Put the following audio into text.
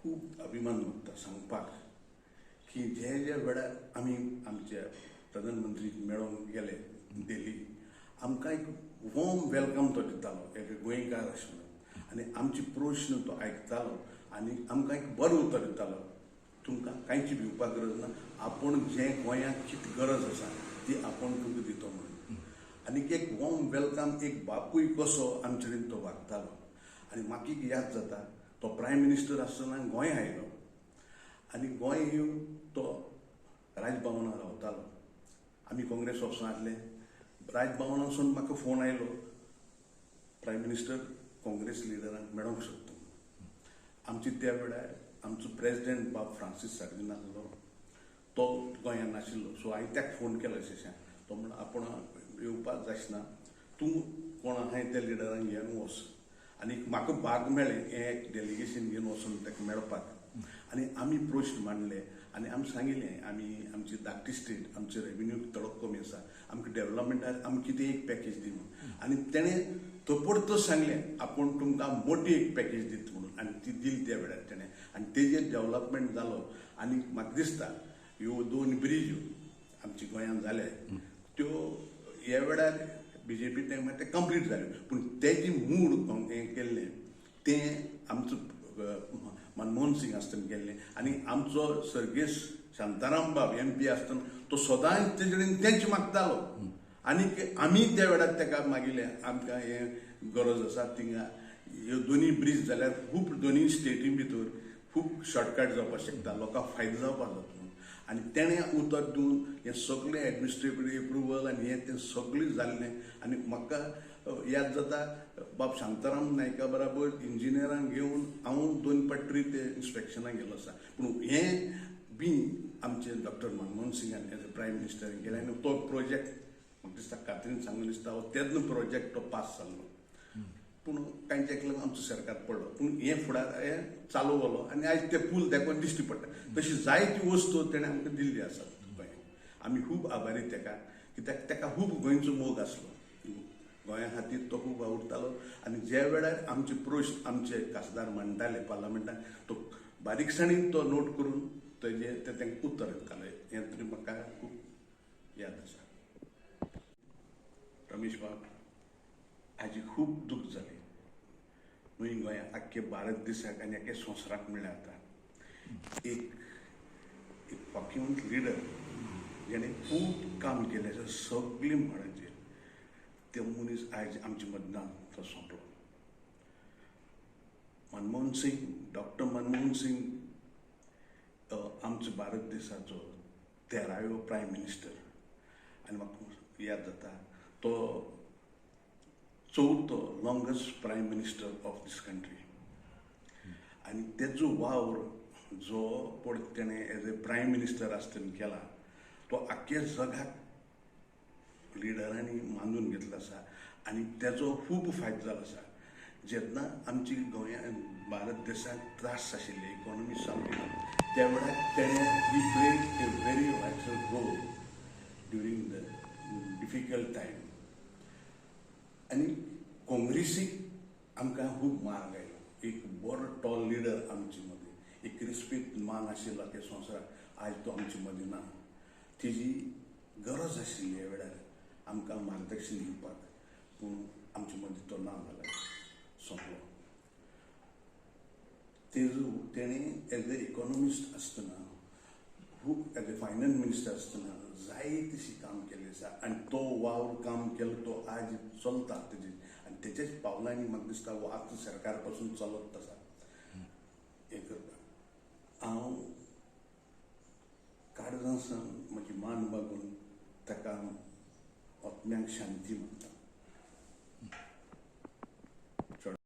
खूब अभिमान वाटता सांगपाक की जे वेळार आमी आमच्या प्रधानमंत्रीक मेळोंक गेले दिल्ली, आमकां एक वॉर्म वेलकम तो दितालो एक गोंयकार आशिल्लो आनी आमचे प्रश्न तो आयकतालो आनी आमकां एक बरें उतर दितालो. तुमकां कांयची भिवपाक गरज ना, आपण जें गोंयांक कितें गरज आसा ती आपण तुमकां दितो म्हणून. आनीक एक वॉर्म वेलकम एक बापूय कसो आमचे कडेन तो वागतालो. आनी म्हाका एक याद जाता, तो प्रायम मिनिस्टर आसतना गोंय आयलो आनी गोंय येवन तो राजभवनार रावतालो. आमी काँग्रेस ऑफिसांतले राजभवनासून म्हाका फोन आयलो, प्रायम मिनिस्टर काँग्रेस लिडरांक मेळोंक सोदता. आमची त्या वेळार आमचो प्रेसिडेंट बाब फ्रांसीस सार्दिना आसलो, तो गोंयांत नाशिल्लो. सो हांवें ताका फोन केलो अशें. तो म्हणलो आपूण येवपाक जायना, तूं कोण आहाय त्या लिडरांक घेवन वच. आनी म्हाका भाग मेळ्ळें हें डेलिगेशन घेवन वचून ताका मेळपाक. आनी आमी प्रश्न मांडले आनी आमी सांगिल्लें आमी आमची धाकटी स्टेट, आमचे रेव्हेन्यू थोडो कमी आसा, आमकां डेव्हलपमेंटाक आमी कितें एक पॅकेज दी म्हणून. आनी तेणें थोपडतो सांगलें आपूण तुमकां मोठी एक पॅकेज दिता म्हणून. आनी ती दिली त्या वेळार तेणें आनी तेजेर डेव्हलपमेंट जालो. आनी म्हाका दिसता ह्यो 2 ब्रिज आमच्या गोंयांत जाल्या त्यो ह्या वेळार BJP टायमार ते कंप्लीट जाल्यो. पूण तेजी मूळ हें केल्लें तें आमचो मनमोहन सिंग आसतना केल्लें. आनी आमचो सर्गेस शांताराम बाब MP आसतना तो सदांच तेजे कडेन तेंच मागतालो. आनीक आमी त्या वेळार ताका मागिल्लें आमकां हें गरज आसा थिंगा ह्यो 2 ब्रिज जाल्यार खूब 2 स्टेटी भितर खूब शॉर्टकट जावपाक शकता, लोकांक फायदो जावपाक जाता म्हणून. आनी तेणें उतर दिवन हें सगळें एडमिनिस्ट्रेटिव्ह एप्रुवल आनी हें तें सगळें जाल्लें. आनी म्हाका याद जाता बाब शांताराम नायका बराबर इंजिनियरांक घेवन हांव 2 फावटी ते इन्स्पेक्शनाक गेलो आसा. पूण हें बी आमचे डॉक्टर मनमोहन सिंगान एज अ प्रायम मिनिस्टर केलें आनी तो प्रोजेक्ट म्हाका दिसता खात्रीन सांगून दिसता तेजो प्रोजेक्ट तो पास जाल्लो. पूण कांयच्याक लागून आमचो सरकार पडलो. पूण हें फुडार हें चालू जालो आनी आयज ते पूल देखून दिश्टी पडटा. तशी जायती वस्तू तेणें आमकां दिल्ली आसात गोंयांत. आमी खूब आभारी ताका, कित्याक ताका खूब गोंयचो मोग आसलो. गोंया खातीर तो खूब आवडटालो. आनी ज्या वेळार आमचे प्रश्न आमचे खासदार मांडटाले पार्लमेंटान, तो बारीकसाणीन तो नोट करून तेजे ते तांकां उत्तर दिताले. हें तरी म्हाका खूब याद आसा. रमेश बाब, हाजी खूब दूख जालें. न्हय गोंयांत आख्खे भारत देशाक आनी आख्या संवसाराक म्हणल्यार आतां एक फाकिवंत लिडर जेणें खूब काम केलें आसा सगळी मळाचेर. ते मनीस आयज आमच्या मदनान तो सोंपलो. मनमोहन सिंग, डॉक्टर मनमोहन सिंग आमच्या भारत देशाचो 13वे प्रायम मिनिस्टर. आनी म्हाका याद जाता तो 4थो longest prime minister of this country. आनी तेजो वावर जो पड तेणें एज ए प्रायम मिनिस्टर आसतना केला तो आख्ख्या जगाक लिडरांनी मानून घेतलो आसा. आनी तेजो खूब फायदो जालो आसा. जेन्ना आमची गोंयांत भारत देशाक त्रास आशिल्ले, इकॉनॉमी सामकी त्या वेळार तेणें ही played a very vital role during the difficult time. आनी काँग्रेसीक आमकां खूब मार्ग आयलो. एक बरो टॉल लिडर आमचे मदीं, एक रिस्पेक्ट मान आशिल्लो त्या संवसाराक आयज तो आमचे मदीं ना. तेजी गरज आशिल्ली ह्या वेळार आमकां मार्गदर्शन दिवपाक, पूण आमचे मदीं तो ना जालो, सोंपलो. तेणें एज ए इकॉनॉमिस्ट आसतना खूब एज ए फायनान्स मिनिस्टर आसतना जायतीशी काम केलें आसा. आनी तो वावर काम केलो तो आज चलता तेजे. आनी तेच्याच पावलांनी म्हाका दिसता हो आतां सरकार पासून चलत आसा हें करपाक. हांव काळजां सावन म्हजी मान बागून ताका आत्म्याक शांती मागता.